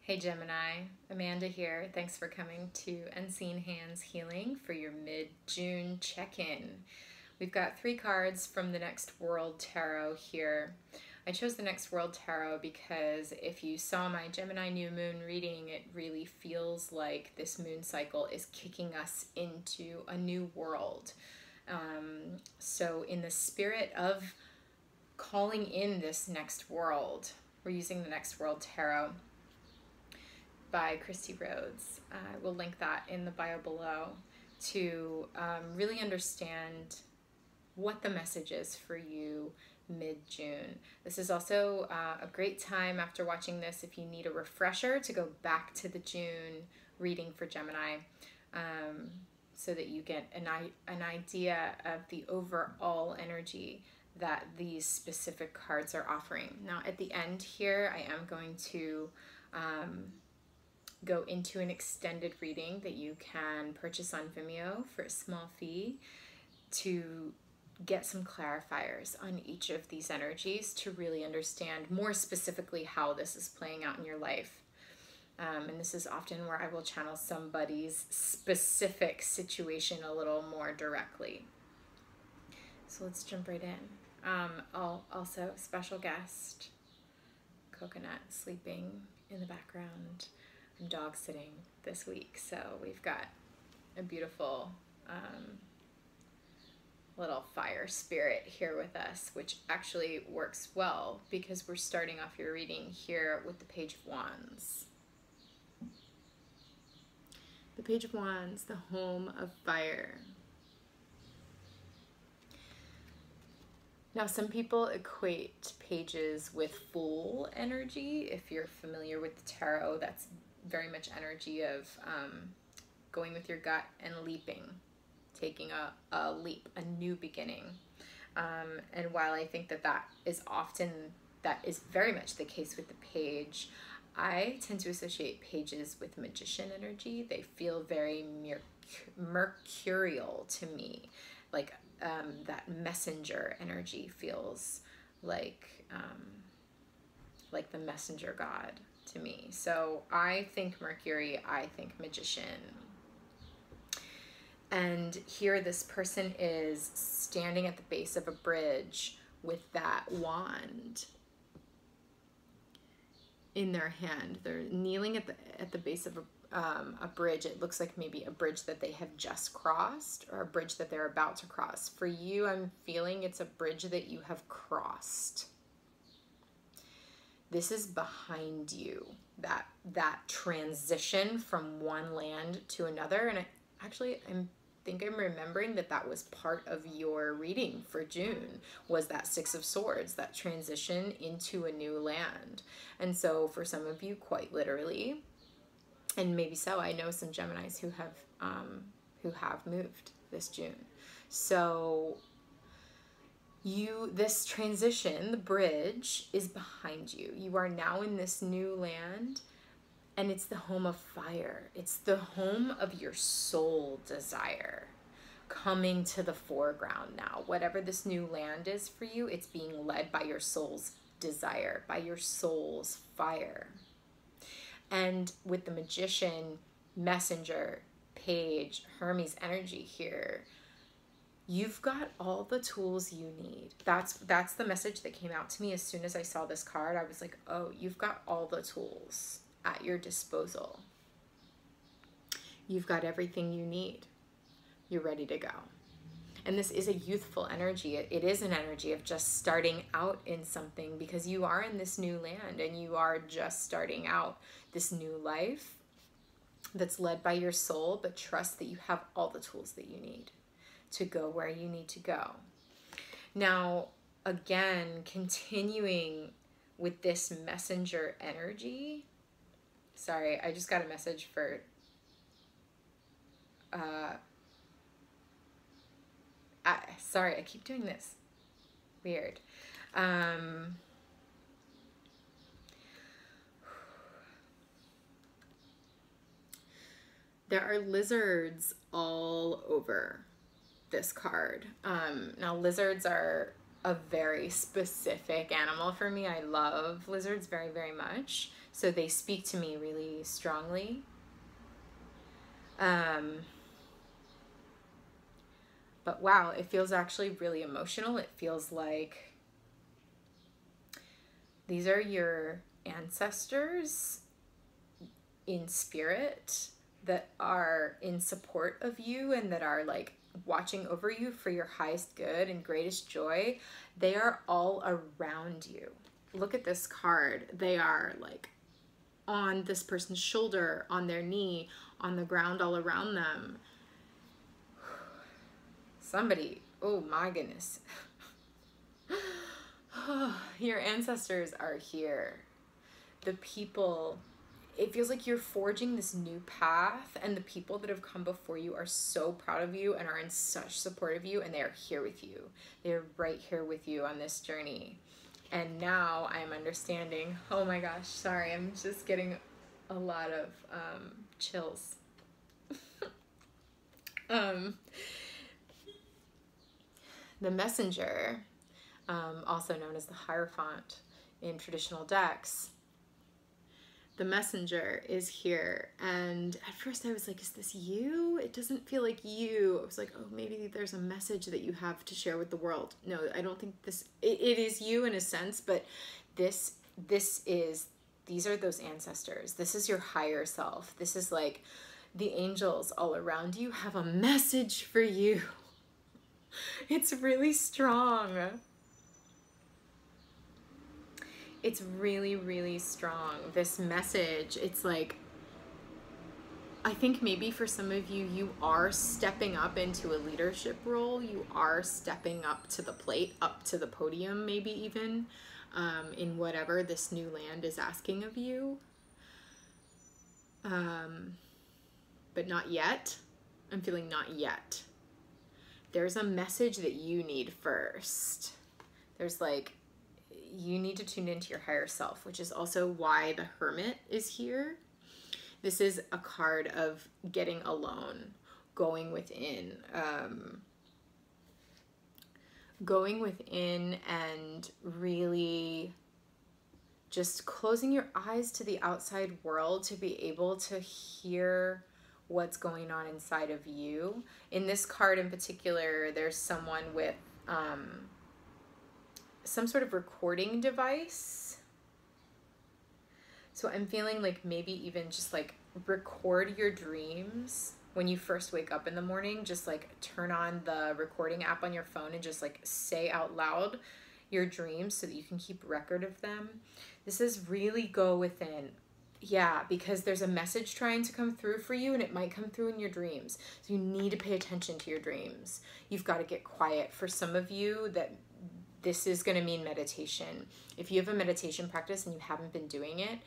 Hey Gemini, Amanda here. Thanks for coming to Unseen Hands Healing for your mid-June check-in. We've got 3 cards from the Next World Tarot here. I chose the Next World Tarot because if you saw my Gemini new moon reading, it really feels like this moon cycle is kicking us into a new world. So in the spirit of calling in this next world, we're using the Next World Tarot by Christy Rhodes. I will link that in the bio below to really understand what the message is for you mid-June. This is also a great time after watching this if you need a refresher to go back to the June reading for Gemini so that you get an idea of the overall energy that these specific cards are offering. Now at the end here I am going to go into an extended reading that you can purchase on Vimeo for a small fee to get some clarifiers on each of these energies to really understand more specifically how this is playing out in your life. And this is often where I will channel somebody's specific situation a little more directly. So let's jump right in. Also, special guest, Coconut, sleeping in the background. I'm dog sitting this week, so we've got a beautiful little fire spirit here with us, which actually works well because we're starting off your reading here with the Page of Wands. The Page of Wands, the home of fire. Now, some people equate pages with Fool energy. If you're familiar with the tarot, that's very much energy of going with your gut and leaping, taking a leap, a new beginning. And while I think that is very much the case with the page, I tend to associate pages with magician energy. They feel very mercurial to me, like that messenger energy feels like the messenger god to me. So I think Mercury, I think magician. And here this person is standing at the base of a bridge with that wand in their hand. They're kneeling at the base of a bridge. It looks like maybe a bridge that they have just crossed or a bridge that they're about to cross. For you, I'm feeling it's a bridge that you have crossed. This is behind you, that transition from one land to another. And I think I'm remembering that was part of your reading for June, was that Six of Swords, that transition into a new land. And so for some of you, quite literally, and maybe so, I know some Geminis who have moved this June. So this transition, the bridge, is behind you. You are now in this new land, and it's the home of fire. It's the home of your soul desire coming to the foreground now. Whatever this new land is for you, it's being led by your soul's desire, by your soul's fire. And with the magician, messenger, page, Hermes energy here, you've got all the tools you need. That's the message that came out to me as soon as I saw this card. I was like, oh, you've got all the tools at your disposal. You've got everything you need. You're ready to go. And this is a youthful energy. It is an energy of just starting out in something, because you are in this new land and you are just starting out this new life that's led by your soul, but trust that you have all the tools that you need to go where you need to go. Now, again, continuing with this messenger energy. Sorry, I just got a message for sorry, I keep doing this. Weird. There are lizards all over this card. Now lizards are a very specific animal for me. I love lizards very, very much. So they speak to me really strongly. But wow, it feels actually really emotional. It feels like these are your ancestors in spirit that are in support of you and that are like watching over you for your highest good and greatest joy. They are all around you. Look at this card. They are like on this person's shoulder, on their knee, on the ground all around them. Somebody, oh my goodness. Your ancestors are here. The people, it feels like you're forging this new path, and the people that have come before you are so proud of you and are in such support of you, and they are here with you. They're right here with you on this journey. And now I'm understanding, oh my gosh, sorry, I'm just getting a lot of chills. The messenger, also known as the Hierophant in traditional decks, the messenger is here. And at first I was like, is this you? It doesn't feel like you. I was like, oh, maybe there's a message that you have to share with the world. No, I don't think this, it is you in a sense, but these are those ancestors. This is your higher self. This is like the angels all around you have a message for you. It's really strong. It's really, really strong. This message, it's like, I think maybe for some of you, you are stepping up into a leadership role. You are stepping up to the plate, up to the podium, maybe even, in whatever this new land is asking of you. But not yet. I'm feeling not yet. There's a message that you need first. There's like, you need to tune into your higher self, which is also why the Hermit is here. This is a card of getting alone, going within and really just closing your eyes to the outside world to be able to hear what's going on inside of you. In this card in particular, there's someone with some sort of recording device. So I'm feeling like maybe even just like record your dreams when you first wake up in the morning. Just like turn on the recording app on your phone and just like say out loud your dreams so that you can keep record of them. This is really go within. Yeah, because there's a message trying to come through for you, and it might come through in your dreams. So you need to pay attention to your dreams. You've got to get quiet. For some of you, that this is going to mean meditation. If you have a meditation practice and you haven't been doing it,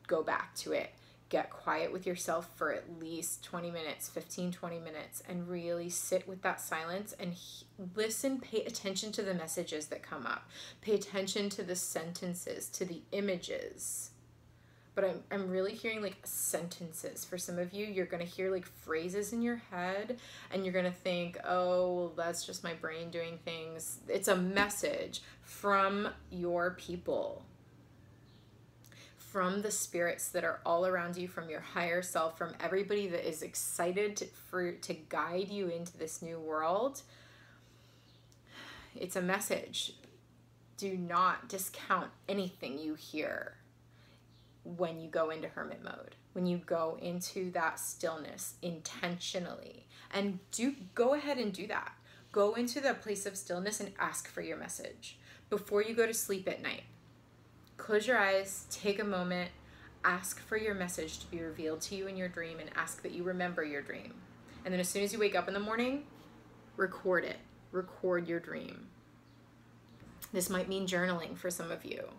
go back to it. Get quiet with yourself for at least 20 minutes, 15, 20 minutes, and really sit with that silence and listen, pay attention to the messages that come up. Pay attention to the sentences, to the images. But I'm really hearing like sentences. For some of you, you're going to hear like phrases in your head and you're going to think, oh, well, that's just my brain doing things. It's a message from your people, from the spirits that are all around you, from your higher self, from everybody that is excited to guide you into this new world. It's a message. Do not discount anything you hear when you go into hermit mode, when you go into that stillness intentionally. And go ahead and do that. Go into the place of stillness and ask for your message before you go to sleep at night. Close your eyes, take a moment, ask for your message to be revealed to you in your dream, and ask that you remember your dream. And then as soon as you wake up in the morning, record it. Record your dream. This might mean journaling for some of you.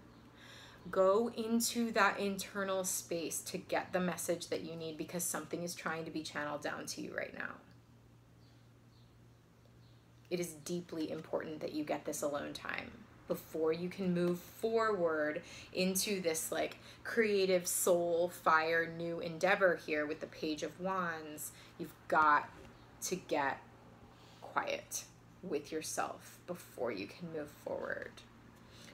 Go into that internal space to get the message that you need, because something is trying to be channeled down to you right now. It is deeply important that you get this alone time before you can move forward into this like creative soul fire new endeavor here with the Page of Wands. You've got to get quiet. with yourself before you can move forward.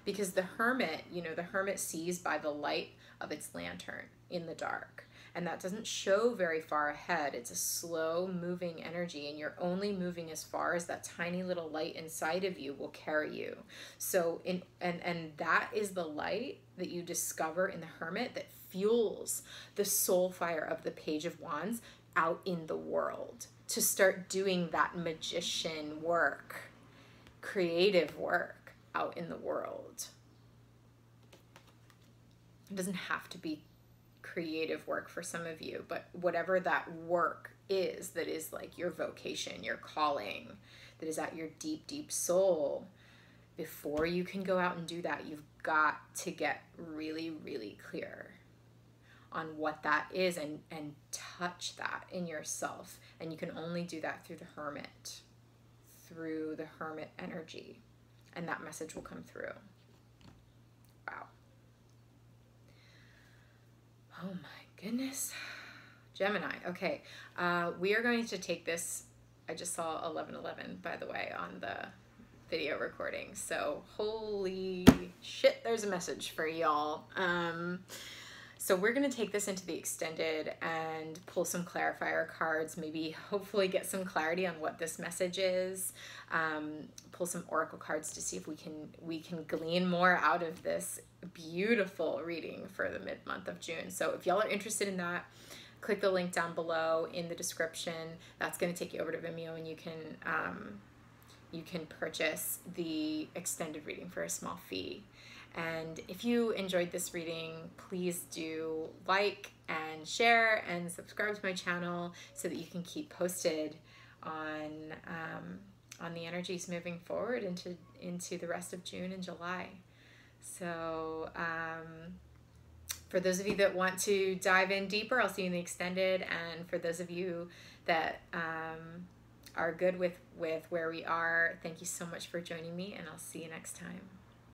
Because the hermit, you know, the hermit sees by the light of its lantern in the dark. And that doesn't show very far ahead. It's a slow moving energy, and you're only moving as far as that tiny little light inside of you will carry you. So and that is the light that you discover in the hermit that fuels the soul fire of the Page of Wands out in the world to start doing that magician work, creative work out in the world. It doesn't have to be creative work for some of you, but whatever that work is, that is like your vocation, your calling, that is at your deep, deep soul, before you can go out and do that, you've got to get really, really clear on what that is and touch that in yourself. And you can only do that through the hermit energy, and that message will come through. Wow. Oh my goodness. Gemini. Okay. We are going to take this. I just saw 1111, by the way, on the video recording. So holy shit, there's a message for y'all. So we're going to take this into the extended and pull some clarifier cards, maybe hopefully get some clarity on what this message is, pull some oracle cards to see if we can glean more out of this beautiful reading for the mid-month of June. So if y'all are interested in that, click the link down below in the description. That's going to take you over to Vimeo, and you can purchase the extended reading for a small fee. And if you enjoyed this reading, please do like and share and subscribe to my channel so that you can keep posted on the energies moving forward into the rest of June and July. So for those of you that want to dive in deeper, I'll see you in the extended. And for those of you that are good with where we are, thank you so much for joining me, and I'll see you next time.